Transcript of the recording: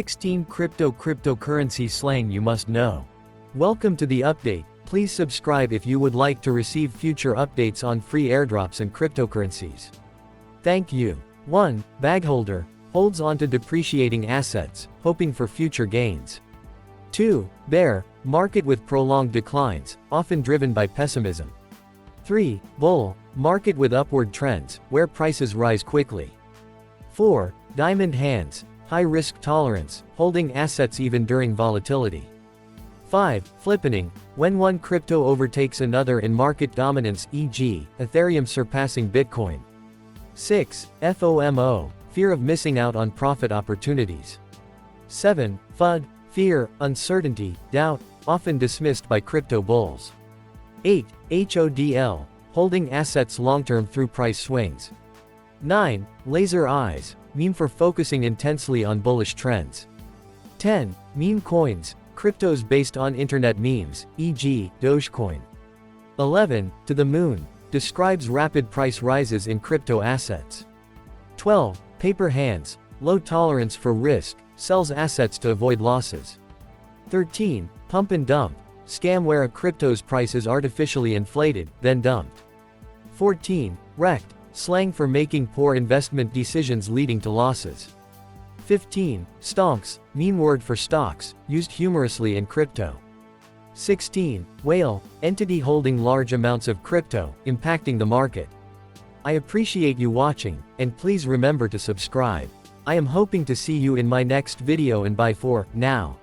16 cryptocurrency slang you must know. Welcome to the update. Please subscribe if you would like to receive future updates on free airdrops and cryptocurrencies. Thank you. 1. Bagholder holds on to depreciating assets, hoping for future gains. 2. Bear market with prolonged declines, often driven by pessimism. 3. Bull market with upward trends, where prices rise quickly. 4. Diamond hands high risk tolerance, holding assets even during volatility. 5. Flippening when one crypto overtakes another in market dominance, e.g., Ethereum surpassing Bitcoin. 6. FOMO fear of missing out on profit opportunities. 7. FUD fear, uncertainty, doubt, often dismissed by crypto bulls. 8. HODL holding assets long-term through price swings. 9. Laser eyes meme for focusing intensely on bullish trends. 10. Meme coins cryptos based on internet memes, e.g., Dogecoin. 11. To the moon describes rapid price rises in crypto assets. 12. Paper hands low tolerance for risk, sells assets to avoid losses. 13. Pump and dump scam where a crypto's price is artificially inflated, then dumped. 14. Rekt slang for making poor investment decisions leading to losses. 15. Stonks meme word for stocks, used humorously in crypto. 16. Whale entity holding large amounts of crypto, impacting the market. I appreciate you watching, and please remember to subscribe. I am hoping to see you in my next video, and bye for now.